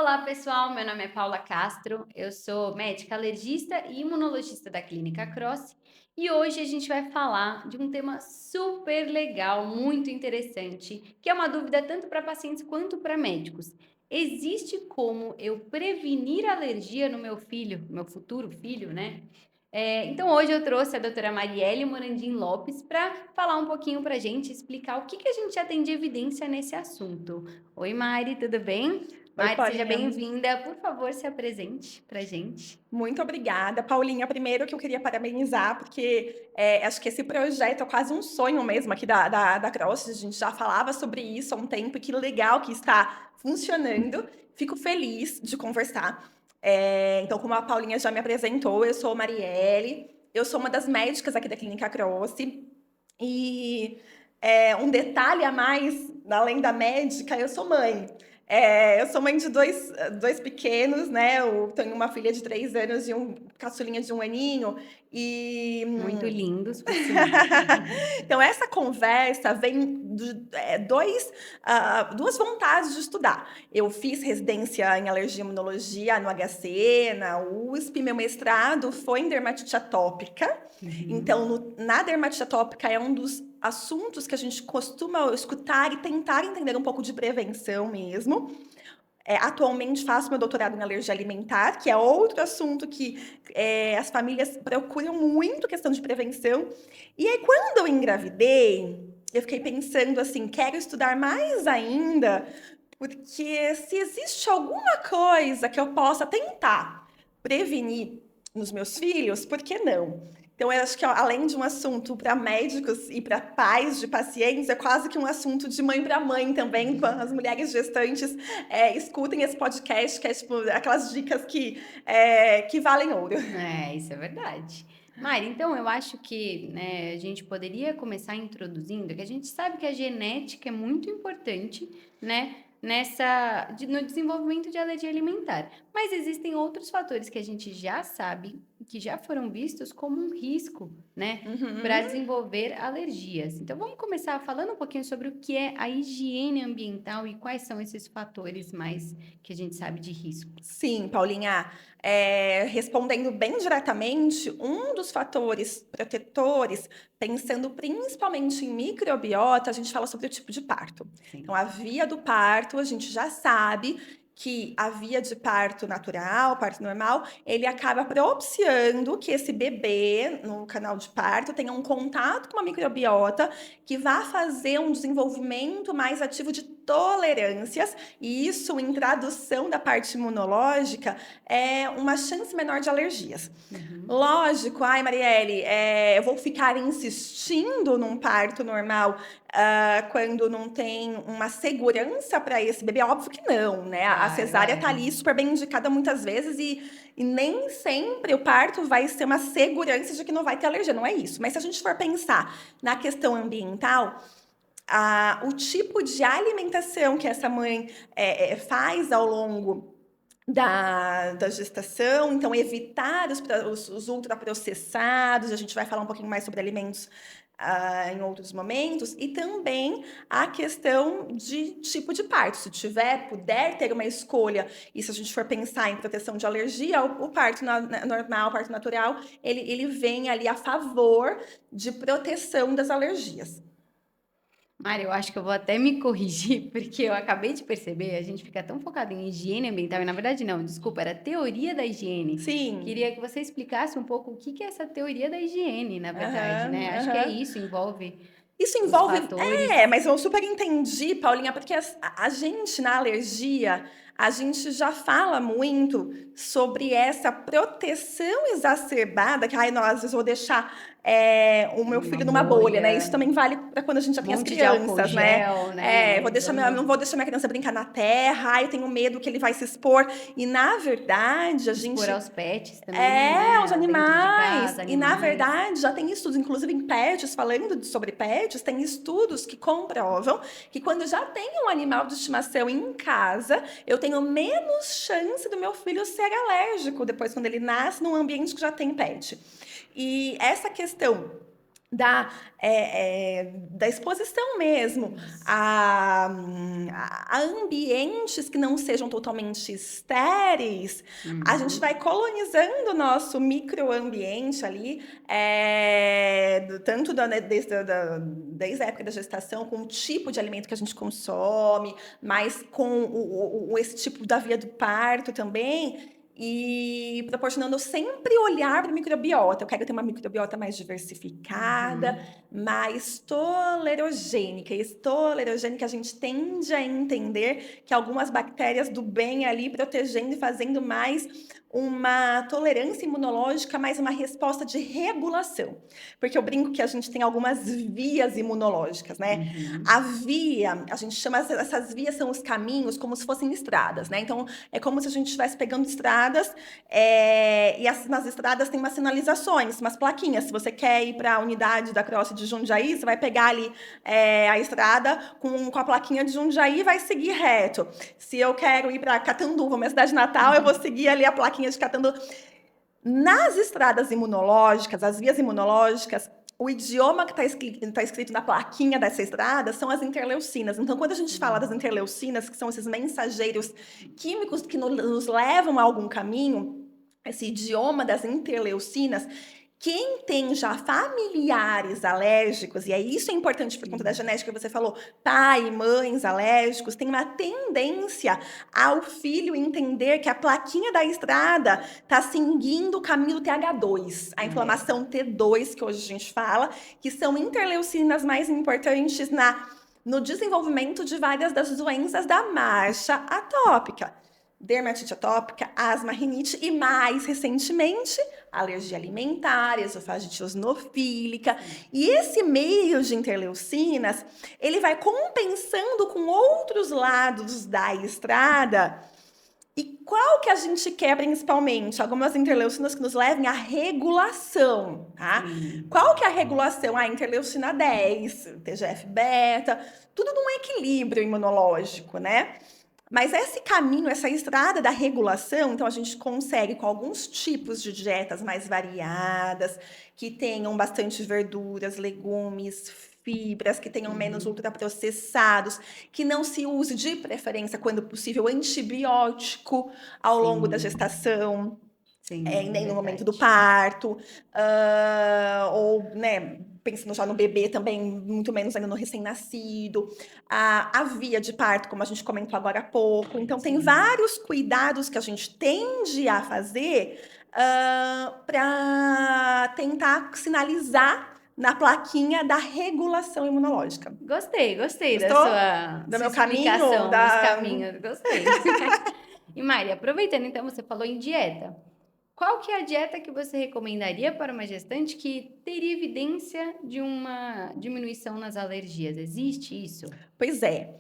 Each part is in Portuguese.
Olá, pessoal. Meu nome é Paula Castro. Eu sou médica alergista e imunologista da Clínica Cross. E hoje a gente vai falar de um tema super legal, muito interessante, que é uma dúvida tanto para pacientes quanto para médicos. Existe como eu prevenir alergia no meu filho, meu futuro filho, né? Então hoje eu trouxe a doutora Marielle Morandim Lopes para falar um pouquinho para a gente, explicar o que a gente já tem de evidência nesse assunto. Oi, Mari, tudo bem? Oi, Mari, seja Paulinha. bem-vinda. Por favor, se apresente pra gente. Muito obrigada. Paulinha, primeiro que eu queria parabenizar, porque acho que esse projeto é quase um sonho mesmo aqui da Cross. A gente já falava sobre isso há um tempo, e que legal que está funcionando. Fico feliz de conversar. Então, como a Paulinha já me apresentou, eu sou Marielle, eu sou uma das médicas aqui da Clínica Cross. E um detalhe a mais, além da médica, eu sou mãe. Eu sou mãe de dois pequenos, né? Eu tenho uma filha de 3 anos e um caçulinha de 1 aninho. E Muito lindos, por sinal. então, essa conversa vem de duas vontades de estudar. Eu fiz residência em alergia e imunologia no HC, na USP. Meu mestrado foi em dermatite atópica. Então, Uhum. na dermatite atópica é um dos assuntos que a gente costuma escutar e tentar entender um pouco de prevenção mesmo. Atualmente faço meu doutorado em alergia alimentar, que é outro assunto que as famílias procuram muito, questão de prevenção. E aí, quando eu engravidei, eu fiquei pensando assim, quero estudar mais ainda, porque se existe alguma coisa que eu possa tentar prevenir nos meus filhos, por que não? Então, eu acho que além de um assunto para médicos e para pais de pacientes, é quase que um assunto de mãe para mãe também, quando as mulheres gestantes escutem esse podcast, que é tipo aquelas dicas que valem ouro. Isso é verdade. Mari, então eu acho que, né, a gente poderia começar introduzindo que a gente sabe que a genética é muito importante, né, no desenvolvimento de alergia alimentar. Mas existem outros fatores que a gente já sabe, que já foram vistos como um risco, né, para Uhum. desenvolver alergias. Então vamos começar falando um pouquinho sobre o que é a higiene ambiental e quais são esses fatores mais que a gente sabe de risco. Sim, Paulinha. Respondendo bem diretamente, um dos fatores protetores, pensando principalmente em microbiota, a gente fala sobre o tipo de parto. Então, Sim. a via do parto, a gente já sabe que a via de parto natural, parto normal, ele acaba propiciando que esse bebê, no canal de parto, tenha um contato com uma microbiota que vá fazer um desenvolvimento mais ativo de tolerâncias, e isso, em tradução da parte imunológica, é uma chance menor de alergias. Uhum. Lógico, ai, Marielle, eu vou ficar insistindo num parto normal quando não tem uma segurança para esse bebê? Óbvio que não, né? A Claro, cesárea é. tá ali super bem indicada muitas vezes e nem sempre o parto vai ser uma segurança de que não vai ter alergia, não é isso. Mas se a gente for pensar na questão ambiental, o tipo de alimentação que essa mãe faz ao longo da gestação, então evitar os ultraprocessados, a gente vai falar um pouquinho mais sobre alimentos em outros momentos, e também a questão de tipo de parto. Se puder ter uma escolha, e se a gente for pensar em proteção de alergia, o parto normal, o parto natural, ele vem ali a favor de proteção das alergias. Mari, eu acho que eu vou até me corrigir, porque eu acabei de perceber, a gente fica tão focado em higiene ambiental, e na verdade não, desculpa, era teoria da higiene. Sim. Queria que você explicasse um pouco o que é essa teoria da higiene, na verdade, Aham, né? Acho que é aham. isso, envolve Isso os envolve. fatores. Mas eu super entendi, Paulinha, porque a gente na alergia, a gente já fala muito sobre essa proteção exacerbada, que ai, não, às vezes eu vou deixar o meu Uma filho numa bolha, né? Isso bolha, também vale para quando a gente já um tem as monte de álcool crianças, né? gel, né? Não Usando vou deixar minha criança brincar na terra, ai, eu tenho medo que ele vai se expor. E na verdade, a expor gente aos pets também, os né? Dentro de animais. casa, E, na animais. verdade, já tem estudos, inclusive em pets, falando sobre pets, tem estudos que comprovam que quando eu já tenho um animal de estimação em casa, eu tenho menos chance do meu filho ser alérgico depois, quando ele nasce num ambiente que já tem pet. E essa questão da exposição mesmo Isso. a ambientes que não sejam totalmente estéreis, a gente vai Uhum. colonizando o nosso microambiente ali, tanto né, desde a época da gestação, com o tipo de alimento que a gente consome, mas com esse tipo da via do parto também, e proporcionando sempre olhar para o microbiota. Eu quero ter uma microbiota mais diversificada, Uhum. mais tolerogênica. E esse tolerogênica a gente tende a entender que algumas bactérias do bem ali protegendo e fazendo mais uma tolerância imunológica, mais uma resposta de regulação. Porque eu brinco que a gente tem algumas vias imunológicas, né? A Uhum. via, a gente chama essas vias são os caminhos como se fossem estradas, né? Então é como se a gente estivesse pegando estradas e nas estradas tem umas sinalizações, umas plaquinhas. Se você quer ir para a unidade da Cross de Jundiaí, você vai pegar ali a estrada com a plaquinha de Jundiaí e vai seguir reto. Se eu quero ir para Catanduva, minha cidade natal, eu vou Uhum. seguir ali a plaquinha de Catanduva. Nas estradas imunológicas, as vias imunológicas, o idioma que está escrito na plaquinha dessa estrada são as interleucinas. Então, quando a gente fala das Uhum. interleucinas, que são esses mensageiros químicos que nos levam a algum caminho, esse idioma das interleucinas, quem tem já familiares alérgicos, e aí isso é importante por conta da Sim. genética que você falou, pai e mães alérgicos, tem uma tendência ao filho entender que a plaquinha da estrada está seguindo o caminho do TH2, a É. inflamação T2, que hoje a gente fala, que são interleucinas mais importantes no desenvolvimento de várias das doenças da marcha atópica. Dermatite atópica, asma, rinite e, mais recentemente, alergia alimentar, esofagite eosinofílica. Sim. E esse meio de interleucinas, ele vai compensando com outros lados da estrada. E qual que a gente quer principalmente? Algumas interleucinas que nos levem à regulação, tá? Sim. Qual que é a regulação? A interleucina 10, TGF-beta, tudo num equilíbrio imunológico, né? Mas esse caminho, essa estrada da regulação, então a gente consegue com alguns tipos de dietas mais variadas, que tenham bastante verduras, legumes, fibras, que tenham menos Uhum. ultraprocessados, que não se use de preferência, quando possível, antibiótico ao longo da Sim. gestação, e Sim, nem no momento do verdade. parto, ou, né, pensando já no bebê também, muito menos ainda no recém-nascido, a via de parto, como a gente comentou agora há pouco. Então, tem Sim. vários cuidados que a gente tende a fazer para tentar sinalizar na plaquinha da regulação imunológica. Gostei, gostei da Gostou? sua Do sua meu caminho? explicação dos caminhos, gostei. E Mari, aproveitando então, você falou em dieta. Qual que é a dieta que você recomendaria para uma gestante que teria evidência de uma diminuição nas alergias? Existe isso? Pois é.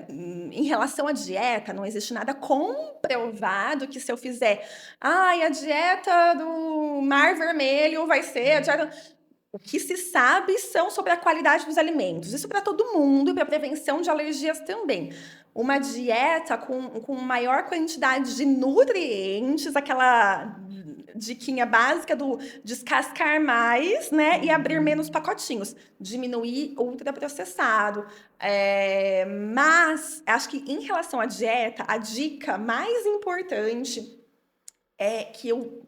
Em relação à dieta, não existe nada comprovado que se eu fizer, ai, a dieta do Mar Vermelho vai ser a dieta. O que se sabe são sobre a qualidade dos alimentos. Isso para todo mundo e para prevenção de alergias também. Uma dieta com maior quantidade de nutrientes, aquela diquinha básica do descascar mais, né? E abrir menos Uhum. pacotinhos. Diminuir ultraprocessado. Mas acho que em relação à dieta, a dica mais importante é que eu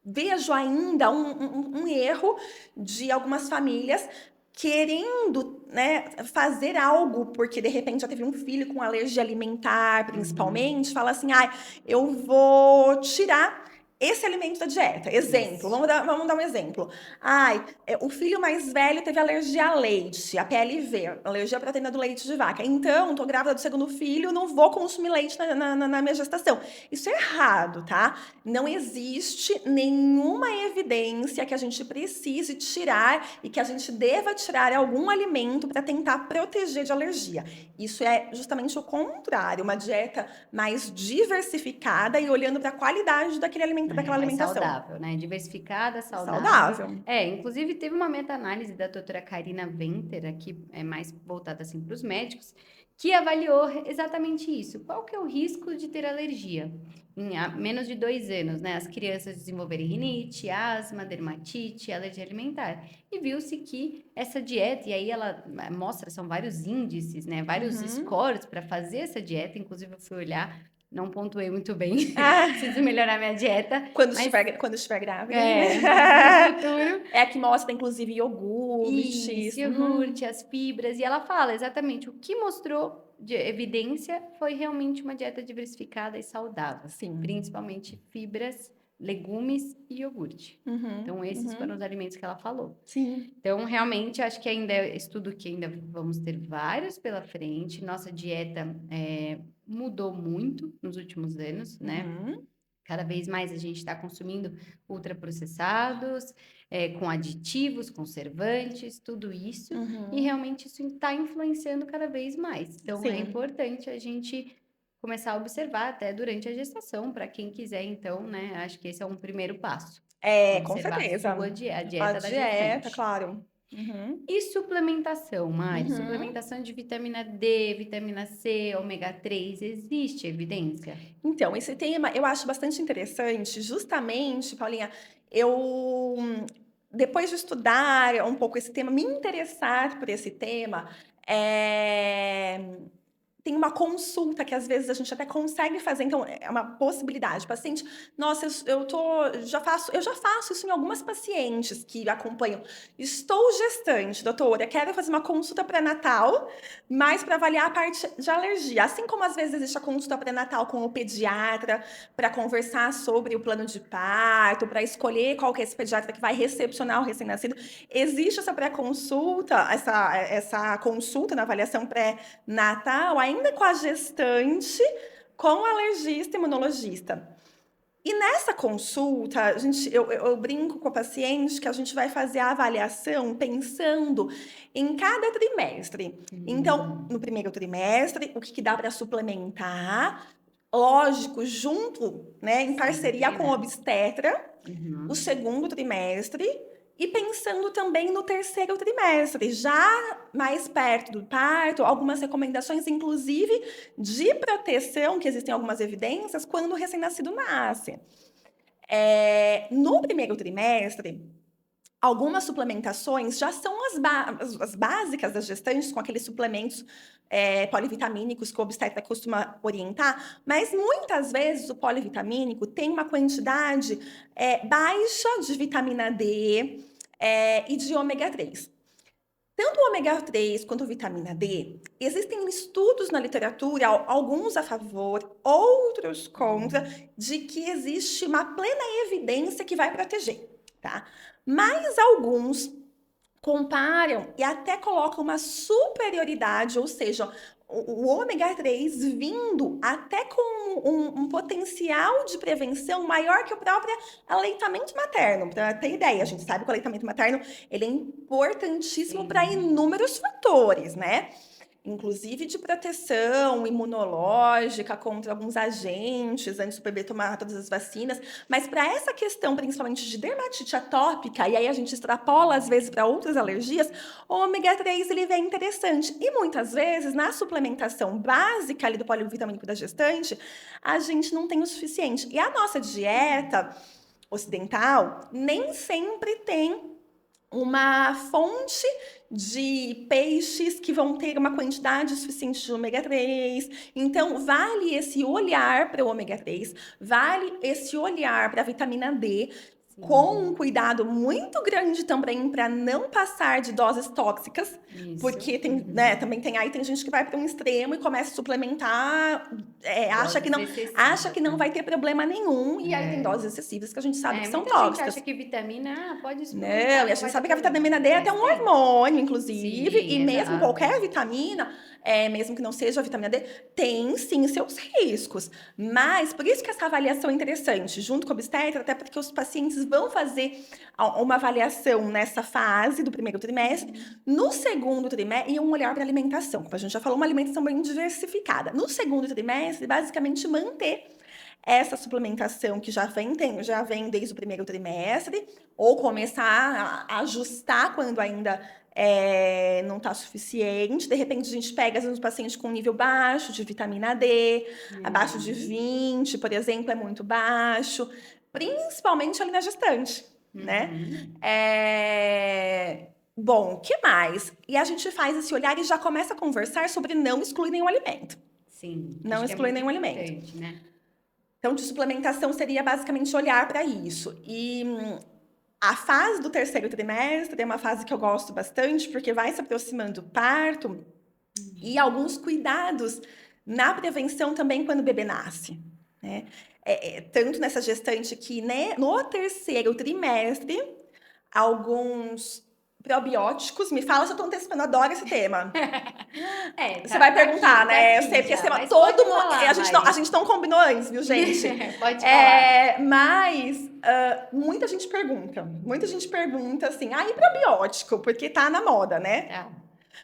vejo ainda um erro de algumas famílias querendo, né, fazer algo, porque de repente já teve um filho com alergia alimentar, Uhum. principalmente, fala assim, ah, eu vou tirar esse alimento da dieta. Exemplo, Isso. vamos dar um exemplo. Ai, o filho mais velho teve alergia a leite, a PLV, alergia à proteína do leite de vaca. Então, tô grávida do segundo filho, não vou consumir leite na minha gestação. Isso é errado, tá? Não existe nenhuma evidência que a gente precise tirar e que a gente deva tirar algum alimento para tentar proteger de alergia. Isso é justamente o contrário, uma dieta mais diversificada e olhando para a qualidade daquele alimento dentro daquela Mais alimentação. saudável, né, diversificada, saudável. Saudável. Inclusive teve uma meta-análise da doutora Karina Venter, aqui é mais voltada, assim, para os médicos, que avaliou exatamente isso. Qual que é o risco de ter alergia? Em menos de 2 anos, né, as crianças desenvolverem rinite, asma, dermatite, alergia alimentar. E viu-se que essa dieta, e aí ela mostra, são vários índices, né, vários Uhum. scores para fazer essa dieta, inclusive eu fui olhar, não pontuei muito bem, preciso Ah, melhorar minha dieta, mas quando estiver grávida. mas para o futuro. É a que mostra, inclusive, Isso, iogurtes. Uhum. iogurte, as fibras, e ela fala exatamente o que mostrou de evidência foi realmente uma dieta diversificada e saudável, Sim. principalmente fibras, legumes e iogurte. Uhum, Então, esses foram os uhum. alimentos que ela falou. Sim. Então, realmente, acho que ainda é estudo que ainda vamos ter vários pela frente. Nossa dieta mudou muito nos últimos anos, né? Uhum. Cada vez mais a gente está consumindo ultraprocessados, com aditivos, conservantes, tudo isso, e Uhum. realmente isso está influenciando cada vez mais. Então, é Sim. importante a gente começar a observar até durante a gestação, para quem quiser, então, né? Acho que esse é um primeiro passo. É, com Observar a certeza. sua a A dieta da dieta, gestante. claro. Uhum. E suplementação, Mari? Uhum. Suplementação de vitamina D, vitamina C, ômega 3, existe evidência? Então, esse tema eu acho bastante interessante, justamente, Paulinha, eu, depois de estudar um pouco esse tema, me interessar por esse tema, tem uma consulta que às vezes a gente até consegue fazer, então é uma possibilidade. O paciente, nossa, eu já faço isso em algumas pacientes que acompanham. Estou gestante, doutora, quero fazer uma consulta pré-natal, mas para avaliar a parte de alergia. Assim como às vezes existe a consulta pré-natal com o pediatra para conversar sobre o plano de parto, para escolher qual que é esse pediatra que vai recepcionar o recém-nascido, existe essa pré-consulta, essa consulta na avaliação pré-natal, ainda com a gestante, com o alergista e imunologista. E nessa consulta, eu brinco com a paciente que a gente vai fazer a avaliação pensando em cada trimestre. Então, no primeiro trimestre, o que, que dá para suplementar? Lógico, junto, né, em parceria Sempre, com o né? obstetra, o Uhum. segundo trimestre e pensando também no terceiro trimestre, já mais perto do parto, algumas recomendações, inclusive de proteção, que existem algumas evidências, quando o recém-nascido nasce. No primeiro trimestre, algumas suplementações já são as básicas das gestantes, com aqueles suplementos polivitamínicos que o obstetra costuma orientar, mas muitas vezes o polivitamínico tem uma quantidade baixa de vitamina D e de ômega 3. Tanto o ômega 3 quanto a vitamina D, existem estudos na literatura, alguns a favor, outros contra, de que existe uma plena evidência que vai proteger, tá? Mas alguns comparam e até colocam uma superioridade, ou seja, o ômega 3 vindo até com um potencial de prevenção maior que o próprio aleitamento materno. Para ter ideia, a gente sabe que o aleitamento materno ele é importantíssimo para Sim. inúmeros fatores, né? Inclusive de proteção imunológica contra alguns agentes, antes do bebê tomar todas as vacinas. Mas para essa questão, principalmente de dermatite atópica, e aí a gente extrapola às vezes para outras alergias, o ômega 3 ele vem interessante. E muitas vezes, na suplementação básica ali do polivitamínico da gestante, a gente não tem o suficiente. E a nossa dieta ocidental nem sempre tem uma fonte de peixes que vão ter uma quantidade suficiente de ômega 3. Então, vale esse olhar para o ômega 3, vale esse olhar para a vitamina D, com um Sim, cuidado muito grande também para não passar de doses tóxicas, isso. porque tem, né, Uhum. também tem gente que vai para um extremo e começa a suplementar, Doses acha que excessivas, não né? vai ter problema nenhum, e aí tem É. doses excessivas que a gente sabe que são Muita gente acha tóxicas. que vitamina, pode Não, suplementar, e a não gente vai ter sabe que a problema. vitamina D é até Mas um tem. hormônio, inclusive, e Sim, mesmo qualquer exato. vitamina, mesmo que não seja a vitamina D, tem sim seus riscos. Mas por isso que essa avaliação é interessante, junto com o obstetra, até porque os pacientes vão fazer uma avaliação nessa fase do primeiro trimestre, no segundo trimestre, e um olhar para a alimentação, como a gente já falou, uma alimentação bem diversificada. No segundo trimestre, basicamente manter essa suplementação que já vem desde o primeiro trimestre, ou começar a ajustar quando ainda não está suficiente. De repente, a gente pega, às vezes, um paciente com nível baixo de vitamina D, abaixo de Uhum. 20, por exemplo, é muito baixo, principalmente ali na gestante, né? Uhum. Bom, o que mais? E a gente faz esse olhar e já começa a conversar sobre não excluir nenhum alimento. Sim, Não acho que é excluir muito nenhum alimento. importante, né? Então, de suplementação seria basicamente olhar para isso. E a fase do terceiro trimestre é uma fase que eu gosto bastante, porque vai se aproximando do parto e alguns cuidados na prevenção também quando o bebê nasce, né? Tanto nessa gestante que, né, no terceiro trimestre, alguns probióticos, me fala se eu tô antecipando, adoro esse tema. Você vai Tá perguntar, aqui, tá né? Eu sei aqui porque esse já, tema mas pode todo mundo. falar, A Mari. gente não combinou antes, viu, gente? Pode falar. Mas muita gente pergunta. Muita gente pergunta assim, e probiótico? Porque tá na moda, né? Tá.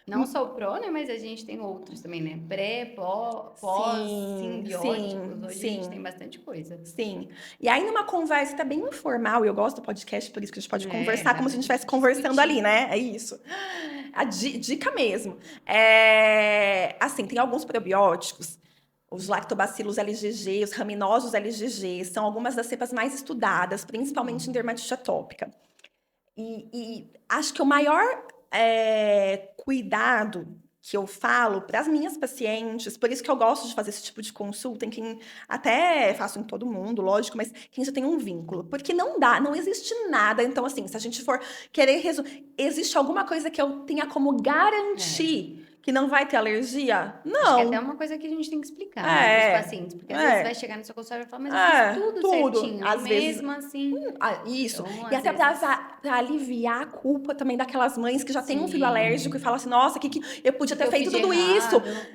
Não só o prônio, mas a gente tem outros também, né? Pré, pós, Sim, simbióticos. sim, Hoje a gente tem sim. bastante coisa. Sim. E aí, numa conversa tá bem informal, e eu gosto do podcast, por isso que a gente pode conversar Dá como se a pra gente estivesse gente conversando ali, discutir. né? É isso. A dica mesmo. Assim, tem alguns probióticos, os lactobacilos LGG, os raminosos LGG, são algumas das cepas mais estudadas, principalmente em dermatite atópica. E acho que o maior cuidado que eu falo para as minhas pacientes, por isso que eu gosto de fazer esse tipo de consulta em quem até faço em todo mundo, lógico, mas quem já tem um vínculo, porque não dá, não existe nada. Então, assim, se a gente for querer existe alguma coisa que eu tenha como É. garantir que não vai ter alergia? Acho que é até Não. uma coisa que a gente tem que explicar, né, para os É, pacientes, porque às vezes vai é, chegar no seu consultório e falar, mas eu fiz tudo tudo. certinho, e Às vezes mesmo assim. isso. Então, E às até para vezes, aliviar a culpa também daquelas mães que já têm um filho alérgico e sim. falam assim: nossa, que eu O podia que que ter eu feito fiz de tudo isso. errado?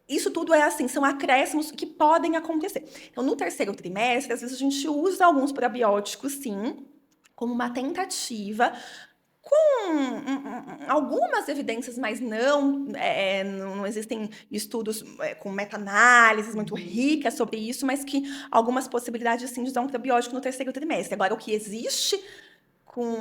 Isso tudo é assim, são acréscimos que podem acontecer. Então, no terceiro trimestre, às vezes a gente usa alguns probióticos, sim, como uma tentativa, com algumas evidências, mas não existem estudos com meta-análises muito Uhum. ricas sobre isso, mas que algumas possibilidades, sim, de usar um probiótico no terceiro trimestre. Agora, o que existe com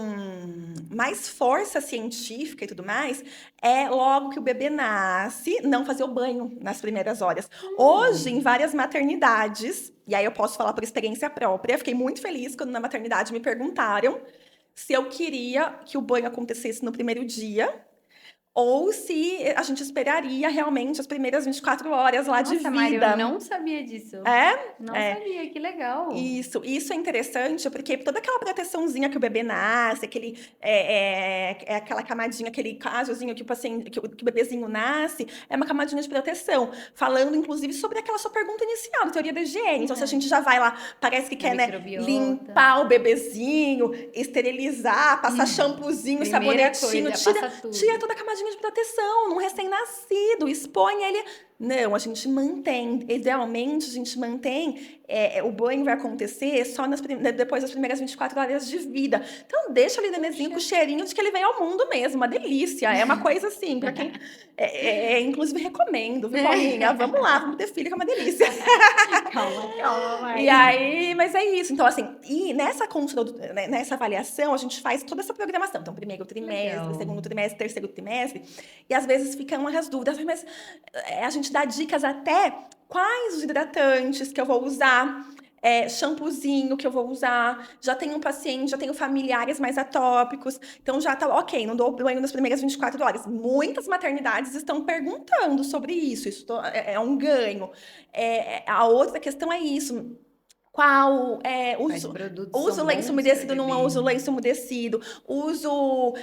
mais força científica e tudo mais, é logo que o bebê nasce, não fazer o banho nas primeiras horas. Hoje, em Hum. várias maternidades, e aí eu posso falar por experiência própria, fiquei muito feliz quando na maternidade me perguntaram se eu queria que o banho acontecesse no primeiro dia, ou se a gente esperaria realmente as primeiras 24 horas lá de Nossa, Mari, eu vida. não sabia disso. Não É. sabia, que legal. Isso é interessante, porque toda aquela proteçãozinha que o bebê nasce, aquela camadinha, aquele casozinho que que o bebezinho nasce, é uma camadinha de proteção. Falando, inclusive, sobre aquela sua pergunta inicial, da teoria da higiene. Então, se a É. gente já vai lá, parece que Na quer, né, microbiota. limpar o bebezinho, esterilizar, passar shampoozinho, Primeira sabonetinho, coisa, tira, passa tira tudo. toda a camadinha de proteção num recém-nascido, expõe ele. Não, a gente mantém, idealmente a gente mantém, o banho vai acontecer só depois das primeiras 24 horas de vida. Então deixa ali o nenenzinho Puxa. com o cheirinho de que ele veio ao mundo mesmo, uma delícia. É uma coisa assim, para quem, inclusive recomendo, viu, Paulinha? Vamos lá, vamos ter filho que é uma delícia. Calma, calma, E Mari. aí, mas é isso. Então, assim, e nessa nessa avaliação, a gente faz toda essa programação. Então, primeiro trimestre, Legal. segundo trimestre, terceiro trimestre, e às vezes ficam as dúvidas, mas a gente dá dicas até quais os hidratantes que eu vou usar. Shampoozinho que eu vou usar, já tenho um paciente, já tenho familiares mais atópicos, então já tá ok, não dou banho nas primeiras 24 horas. Muitas maternidades estão perguntando sobre isso é um ganho. A outra questão é isso. Qual Quais uso, produtos uso são lenço bons para umedecido, não bebê? uso lenço umedecido, uso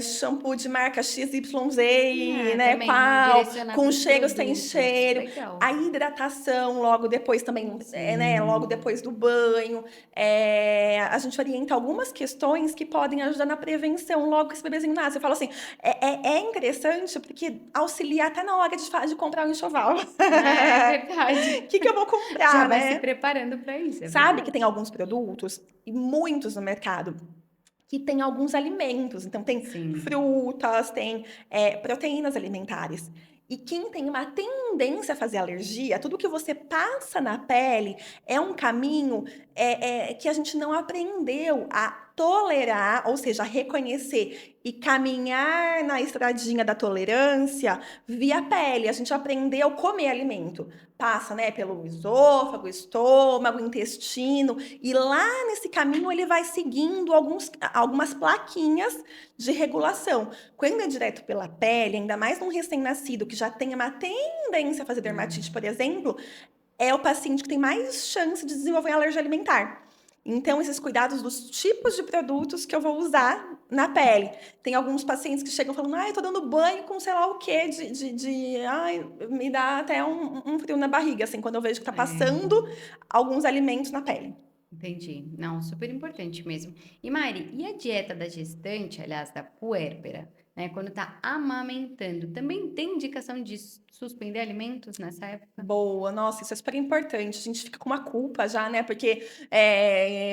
shampoo de marca XYZ, É, né? também Qual, direcionar com para os cheiro, sem produtos. cheiro. A Legal. hidratação logo depois também, né? Logo Sim. depois do banho. A gente orienta algumas questões que podem ajudar na prevenção logo que esse bebezinho nasce. Eu falo assim, é interessante porque auxilia até na hora de comprar o enxoval. É verdade. O que eu vou Já comprar, vai se né? preparando para isso, é Sabe que tem verdade. alguns produtos, e muitos no mercado, que tem alguns alimentos. Então, tem Sim. frutas, tem proteínas alimentares. E quem tem uma tendência a fazer alergia, tudo que você passa na pele é um caminho que a gente não aprendeu a tolerar, ou seja, reconhecer e caminhar na estradinha da tolerância via pele. A gente aprendeu a comer alimento. Passa, né, pelo esôfago, estômago, intestino, e lá nesse caminho ele vai seguindo algumas plaquinhas de regulação. Quando é direto pela pele, ainda mais num recém-nascido que já tem uma tendência a fazer dermatite, por exemplo, é o paciente que tem mais chance de desenvolver alergia alimentar. Então, esses cuidados dos tipos de produtos que eu vou usar na pele. Tem alguns pacientes que chegam falando, eu tô dando banho com sei lá o quê, ai, me dá até um frio na barriga, assim, quando eu vejo que tá É. passando alguns alimentos na pele. Entendi. Não, super importante mesmo. E Mari, e a dieta da gestante, aliás, da puérpera, né? Quando tá amamentando, também tem indicação de suspender alimentos nessa época? Boa, nossa, isso é super importante. A gente fica com uma culpa já, né? Porque,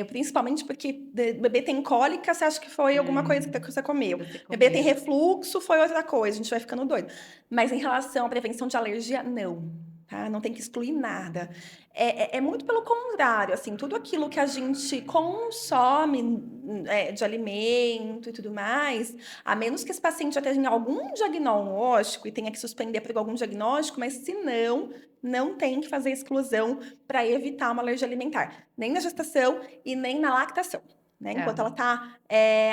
principalmente porque bebê tem cólica, você acha que foi alguma É, coisa que você comeu. você Bebê tem comeu. refluxo, foi outra coisa. A gente vai ficando doido. Mas em relação à prevenção de alergia, não. Tá? Não tem que excluir nada. É muito pelo contrário, assim, tudo aquilo que a gente consome de alimento e tudo mais, a menos que esse paciente já tenha algum diagnóstico e tenha que suspender por algum diagnóstico, mas se não tem que fazer exclusão para evitar uma alergia alimentar, nem na gestação e nem na lactação, né? Tá, Enquanto ela está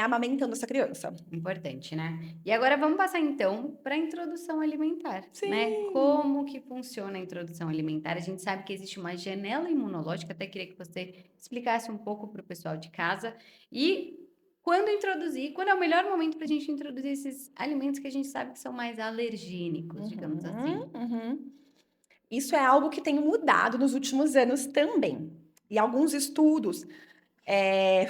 amamentando essa criança. importante, né? E agora vamos passar então para a introdução alimentar, né? Sim. Como que funciona a introdução alimentar? A gente sabe que existe uma janela imunológica, até queria que você explicasse um pouco para o pessoal de casa. E quando introduzir, quando é o melhor momento para a gente introduzir esses alimentos que a gente sabe que são mais alergênicos, digamos assim. Uhum, uhum. Isso é algo que tem mudado nos últimos anos também. E alguns estudos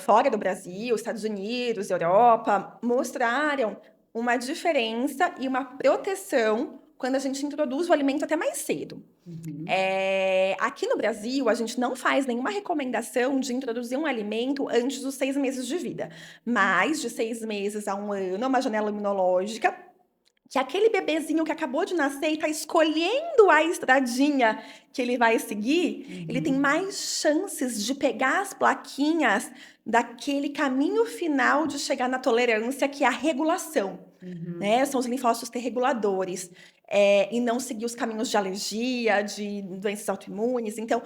fora do Brasil, Estados Unidos, Europa, mostraram uma diferença e uma proteção quando a gente introduz o alimento até mais cedo. Uhum, Aqui no Brasil, a gente não faz nenhuma recomendação de introduzir um alimento antes dos 6 meses de vida. Mais de 6 meses a um ano, é uma janela imunológica, que aquele bebezinho que acabou de nascer e está escolhendo a estradinha que ele vai seguir, ele tem uhum, mais chances de pegar as plaquinhas daquele caminho final de chegar na tolerância, que é a regulação, uhum. né? São os linfócitos T reguladores. E não seguir os caminhos de alergia, de doenças autoimunes. Então,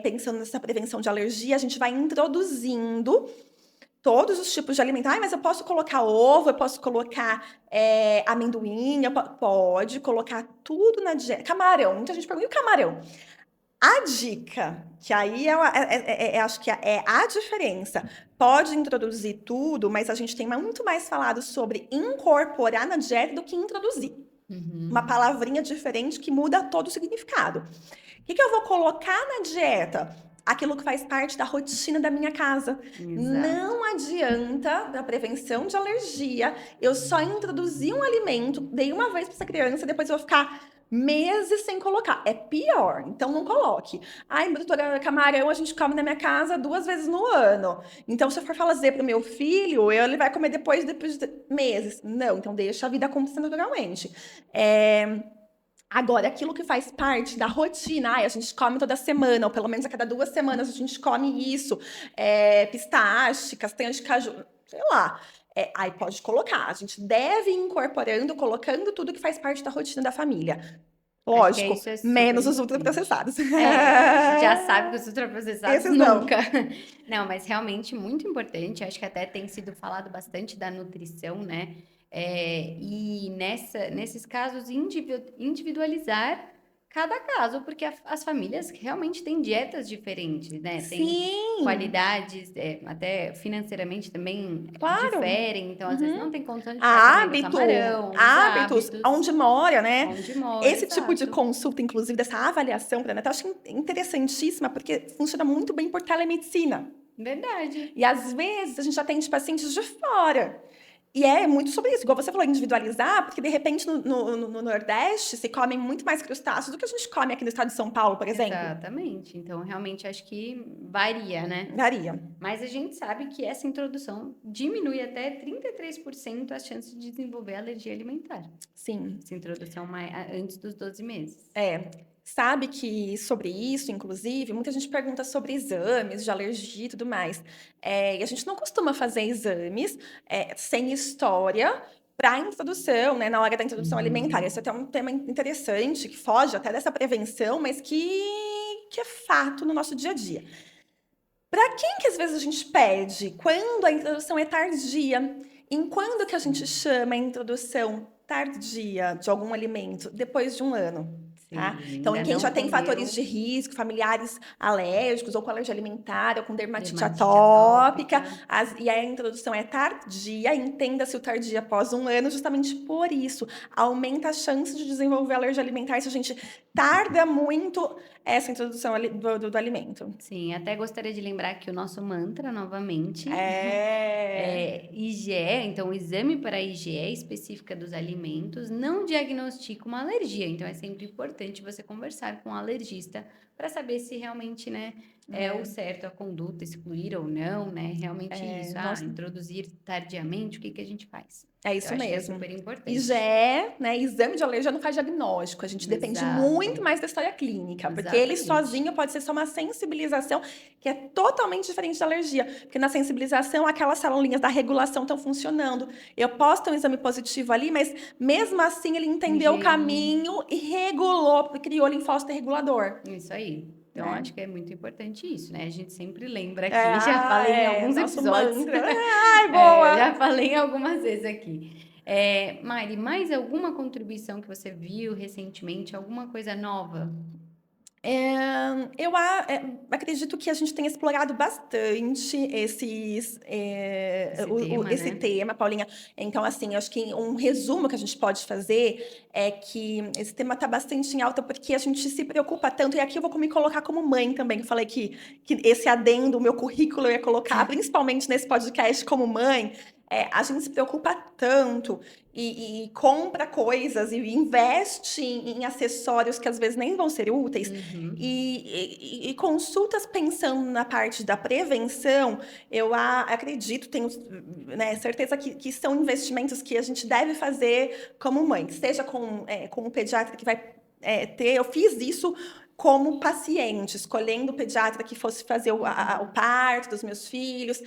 pensando nessa prevenção de alergia, a gente vai introduzindo todos os tipos de alimento. Mas eu posso colocar ovo, eu posso colocar amendoim, pode colocar tudo na dieta. Camarão, muita gente pergunta, e o camarão? A dica, que aí acho que é a diferença, pode introduzir tudo, mas a gente tem muito mais falado sobre incorporar na dieta do que introduzir. Uma Uhum. palavrinha diferente que muda todo o significado. O que eu vou colocar na dieta? Aquilo que faz parte da rotina da minha casa. Exato. Não adianta, da prevenção de alergia, eu só introduzir um alimento, dei uma vez para essa criança, depois eu vou ficar meses sem colocar. É pior, então não coloque. Ai, doutora, camarão a gente come na minha casa 2 vezes no ano. Então, se eu for fazer para o meu filho, ele vai comer depois de meses. Não, então deixa a vida acontecer naturalmente. É, Agora, aquilo que faz parte da rotina, a gente come toda semana, ou pelo menos a cada 2 semanas a gente come isso, pistache, castanha de caju, sei lá. Aí pode colocar. A gente deve ir incorporando, colocando tudo que faz parte da rotina da família. Acho que Lógico, isso é super menos os importante. ultraprocessados. É, a gente já sabe que os ultraprocessados Esses não. nunca. Não, mas realmente muito importante. Acho que até tem sido falado bastante da nutrição, né? E nesses casos, individualizar cada caso, porque as famílias realmente têm dietas diferentes, né? Tem Sim, qualidades, até financeiramente também claro. diferem. Então, às vezes, não Uhum. tem condição de ficar comendo Hábito, camarão, os hábitos, hábitos, onde mora, né? onde mora, Esse tipo de exato. consulta, inclusive, dessa avaliação pré-natal, acho interessantíssima, porque funciona muito bem por telemedicina. Verdade. E às vezes a gente atende pacientes de fora. E é muito sobre isso, igual você falou, individualizar, porque de repente no Nordeste se comem muito mais crustáceos do que a gente come aqui no estado de São Paulo, por exemplo. Exatamente. Então, realmente, acho que varia, né? Varia. Mas a gente sabe que essa introdução diminui até 33% as chances de desenvolver alergia alimentar. Sim. Essa introdução antes dos 12 meses. É. Sabe que sobre isso, inclusive, muita gente pergunta sobre exames de alergia e tudo mais. E a gente não costuma fazer exames sem história para a introdução, né? Na hora da introdução alimentar. Esse é até um tema interessante, que foge até dessa prevenção, mas que é fato no nosso dia a dia. Para quem que às vezes a gente pede? Quando a introdução é tardia. Em quando que a gente chama a introdução tardia de algum alimento? Depois de 1 ano. Tá? Sim, Então, em ainda quem não já tem fatores comeu de risco, familiares alérgicos, ou com alergia alimentar, ou com dermatite dermatite atópica, atópica. e a introdução é tardia, entenda-se o tardia após 1 ano, justamente por isso. Aumenta a chance de desenvolver alergia alimentar se a gente tarda muito essa introdução do alimento. Sim, até gostaria de lembrar que o nosso mantra, novamente, É. é IgE, então o exame para IgE específica dos alimentos não diagnostica uma alergia. Então é sempre importante você conversar com o alergista para saber se realmente, né, é o certo a conduta, excluir ou não, né? Realmente isso. Ah, Nossa, introduzir tardiamente, o que que a gente faz? é Eu isso acho que é mesmo. super importante. IgE, né, exame de alergia não faz diagnóstico, a gente depende Exato, muito mais da história clínica, porque ele exatamente. sozinho pode ser só uma sensibilização que é totalmente diferente da alergia, porque na sensibilização aquelas células da regulação estão funcionando. Eu posso ter um exame positivo ali, mas mesmo assim ele entendeu o IgM, caminho e regulou, criou linfócito regulador, isso aí. Então, né? acho que é muito importante isso, né? A gente sempre lembra É, aqui, já falei em alguns nosso episódios, mantra. Ai, boa! já falei algumas vezes aqui. Mari, mais alguma contribuição que você viu recentemente, alguma coisa nova? Acredito que a gente tem explorado bastante Esse tema, esse né? tema, Paulinha. Então, assim, acho que um resumo que a gente pode fazer é que esse tema está bastante em alta porque a gente se preocupa tanto, e aqui eu vou me colocar como mãe também, que eu falei que esse adendo, o meu currículo eu ia colocar, principalmente nesse podcast como mãe. A gente se preocupa tanto e compra coisas e investe em acessórios que às vezes nem vão ser úteis. Uhum. E consultas pensando na parte da prevenção, eu acredito, tenho, né, certeza que são investimentos que a gente deve fazer como mãe, seja com um pediatra que vai ter. Eu fiz isso como paciente, escolhendo o pediatra que fosse fazer o parto dos meus filhos.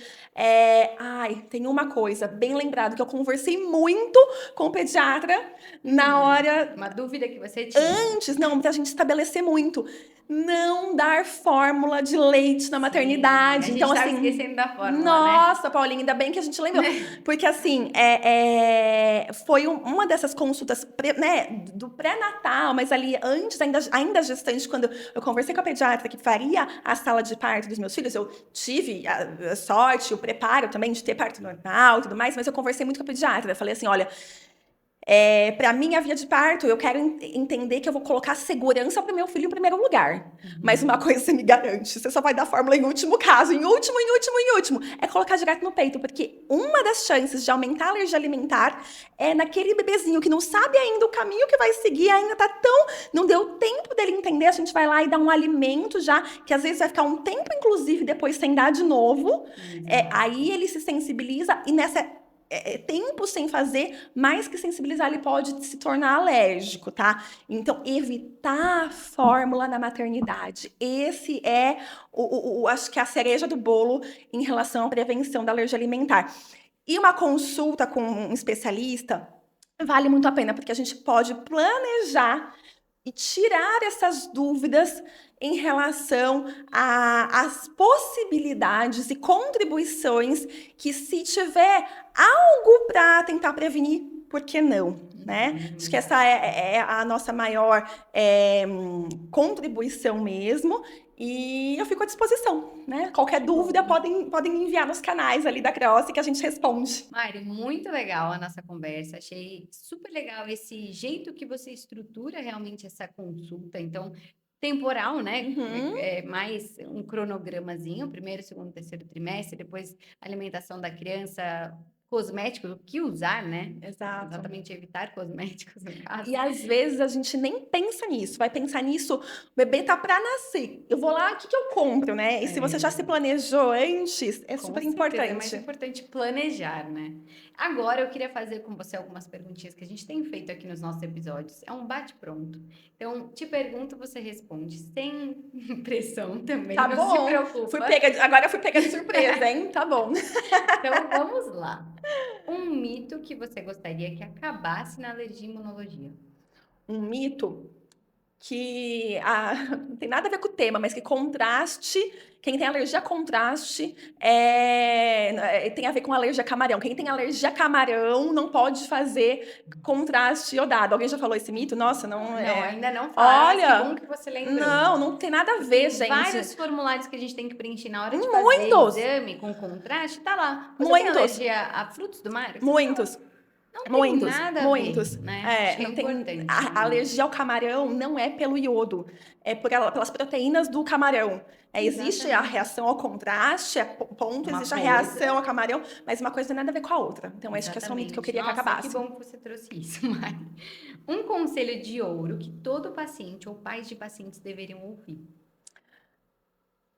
Tem uma coisa, bem lembrado, que eu conversei muito com o pediatra na hora Uma dúvida que você tinha. antes, não, pra gente estabelecer muito. Não dar fórmula de leite na Sim, a maternidade. gente Então, estava assim, esquecendo da fórmula, né? nossa, Paulinha, ainda bem que a gente lembrou. Porque, assim, foi uma dessas consultas, né, do pré-natal, mas ali antes, ainda gestante, quando eu conversei com a pediatra que faria a sala de parto dos meus filhos, eu tive a sorte, o preparo também de ter parto normal e tudo mais, mas eu conversei muito com a pediatra. Eu falei assim, olha, para mim, a via de parto, eu quero entender que eu vou colocar segurança para o meu filho em primeiro lugar. Mas uma coisa você me garante, você só vai dar fórmula em último caso, em último, em último, em último. É colocar direto no peito, porque uma das chances de aumentar a alergia alimentar é naquele bebezinho que não sabe ainda o caminho que vai seguir, ainda tá tão... Não deu tempo dele entender, a gente vai lá e dá um alimento já, que às vezes vai ficar um tempo, inclusive, depois sem dar de novo. Exato. Aí ele se sensibiliza e nessa tempo sem fazer, mais que sensibilizar, ele pode se tornar alérgico, tá? Então, evitar a fórmula na maternidade. Esse é, acho que é a cereja do bolo em relação à prevenção da alergia alimentar. E uma consulta com um especialista vale muito a pena, porque a gente pode planejar e tirar essas dúvidas em relação às possibilidades e contribuições que, se tiver algo para tentar prevenir, por que não? Né? Acho que essa é a nossa maior contribuição mesmo. E eu fico à disposição, né? Qualquer Que dúvida bom. podem enviar nos canais ali da Cross que a gente responde. Mari, muito legal a nossa conversa. Achei super legal esse jeito que você estrutura realmente essa consulta. Então, temporal, né? Uhum. Mais um cronogramazinho, primeiro, segundo, terceiro trimestre, depois alimentação da criança cosméticos, o que usar, né? Exato. Exatamente, evitar cosméticos, no caso. E às vezes a gente nem pensa nisso, vai pensar nisso, o bebê tá para nascer. Eu vou lá, o que que eu compro, né? E se você já se planejou antes, é Com super certeza, é mais importante. importante planejar, né? Agora eu queria fazer com você algumas perguntinhas que a gente tem feito aqui nos nossos episódios. É um bate-pronto. Então, te pergunto, você responde sem pressão também, Tá não se bom. preocupa. Agora eu fui pega de surpresa, hein? Tá bom. Então, vamos lá. Um mito que você gostaria que acabasse na alergia e imunologia. Um mito que não tem nada a ver com o tema, mas que contraste, quem tem alergia a contraste tem a ver com alergia a camarão. Quem tem alergia a camarão não pode fazer contraste iodado. Alguém já falou esse mito? Nossa, não Não, é. ainda não falaram, mas que bom Olha, que você lembrou. não tem nada a ver, Tem gente. vários formulários que a gente tem que preencher na hora de fazer Muitos, exame com contraste, tá lá. Você tem muitos, alergia a frutos do mar? muitos. Não tem Muitos, nada a ver, muitos. né? Acho que é importante, A realmente. alergia ao camarão não é pelo iodo, é pelas proteínas do camarão. Existe a Exatamente. reação ao contraste, ponto, Uma existe a coisa, reação ao camarão, mas uma coisa não tem nada a ver com a outra. Então, acho que esse é um mito que eu exatamente. queria que Nossa, que acabasse. bom que você trouxe isso, Mari. Um conselho de ouro que todo paciente ou pais de pacientes deveriam ouvir.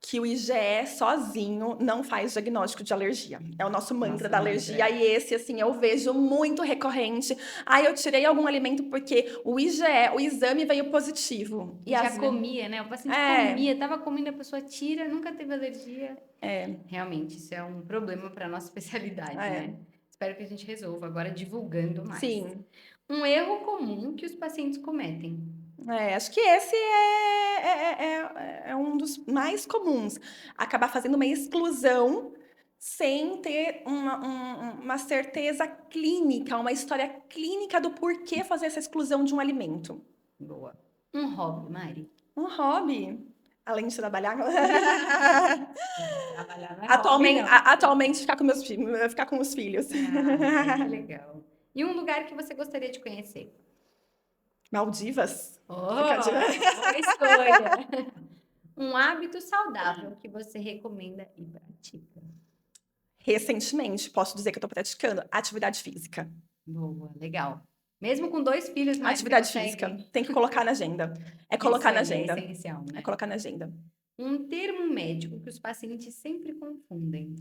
Que o IgE sozinho não faz diagnóstico de alergia. É o nosso mantra Nossa, da mantra. alergia. E esse, assim, eu vejo muito recorrente. Eu tirei algum alimento porque o IgE, o exame veio positivo. E já comia, né? O paciente É, comia, tava comendo, a pessoa tira, nunca teve alergia. é, Realmente, isso é um problema para nossa especialidade, é. né? Espero que a gente resolva agora divulgando mais. Sim. Um erro comum que os pacientes cometem. Acho que esse é um dos mais comuns. Acabar fazendo uma exclusão sem ter uma certeza clínica, uma história clínica do porquê fazer essa exclusão de um alimento. Boa. Um hobby, Mari. Um hobby, além de trabalhar. Trabalhar não é hobby, não. Atualmente ficar com meus filhos, ficar com os filhos. Que legal. E um lugar que você gostaria de conhecer? Maldivas? Oh, Fica de... boa escolha. Um hábito saudável que você recomenda e pratica. Recentemente, posso dizer que eu estou praticando atividade física. Boa, legal. Mesmo com 2 filhos, Mari, você Atividade consegue? física. Tem que colocar na agenda. É Isso colocar na aí, agenda. é essencial, É né? colocar na agenda. Um termo médico que os pacientes sempre confundem.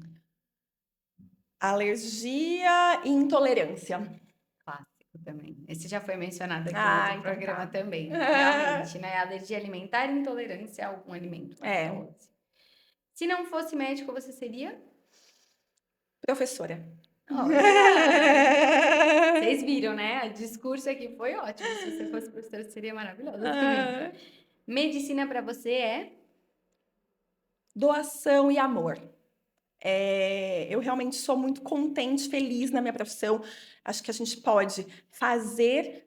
Alergia e intolerância. Clássico também. Esse já foi mencionado aqui no outro Então programa tá. também. Realmente, né? Alergia alimentar e intolerância a algum alimento. É. Se não fosse médico, você seria? Professora. Olha! Vocês viram, né? O discurso aqui foi ótimo. Se você fosse professora, seria maravilhosa também. Medicina para você é? Doação e amor. Eu realmente sou muito contente, feliz na minha profissão. Acho que a gente pode fazer,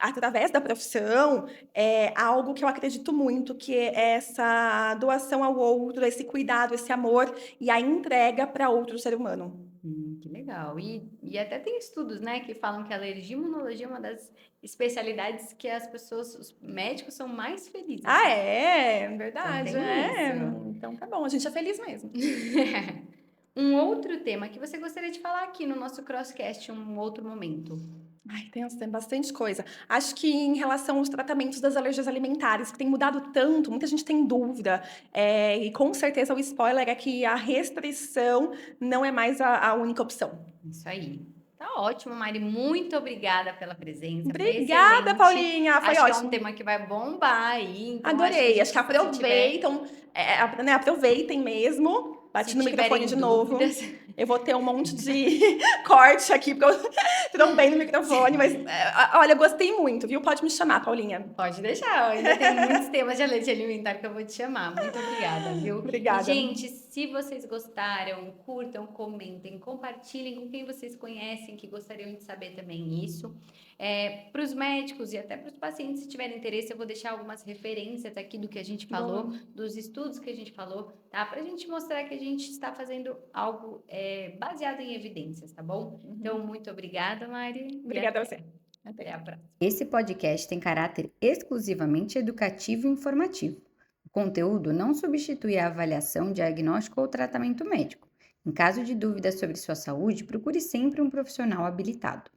através da profissão, algo que eu acredito muito, que é essa doação ao outro, esse cuidado, esse amor e a entrega para outro ser humano. Que legal. E até tem estudos, né, que falam que a alergia e imunologia é uma das especialidades que as pessoas, os médicos são mais felizes. Verdade. Então tem isso. Então tá bom, a gente é feliz mesmo. Um outro tema que você gostaria de falar aqui no nosso Crosscast em um outro momento. Tem bastante coisa. Acho que em relação aos tratamentos das alergias alimentares, que tem mudado tanto, muita gente tem dúvida. E com certeza o spoiler é que a restrição não é mais a única opção. Isso aí. Tá ótimo, Mari. Muito obrigada pela presença. Obrigada, Paulinha. Foi acho ótimo. que é um tema que vai bombar aí. Então Adorei. Acho que se aproveitam, aproveitem mesmo. Bati no microfone de novo. Eu vou ter um monte de corte aqui, porque eu trombei no microfone. Mas, olha, gostei muito, viu? Pode me chamar, Paulinha. Pode deixar. Eu ainda tenho muitos temas de alergia alimentar que eu vou te chamar. Muito obrigada, viu? Obrigada. E, gente, se vocês gostaram, curtam, comentem, compartilhem com quem vocês conhecem que gostariam de saber também isso. Para os médicos e até para os pacientes, se tiverem interesse, eu vou deixar algumas referências aqui do que a gente falou, dos estudos que a gente falou, tá? Para a gente mostrar que a gente está fazendo algo baseado em evidências, tá bom? Então, muito obrigada, Mari. Obrigada a você. Até a próxima. Esse podcast tem caráter exclusivamente educativo e informativo. O conteúdo não substitui a avaliação, diagnóstico ou tratamento médico. Em caso de dúvidas sobre sua saúde, procure sempre um profissional habilitado.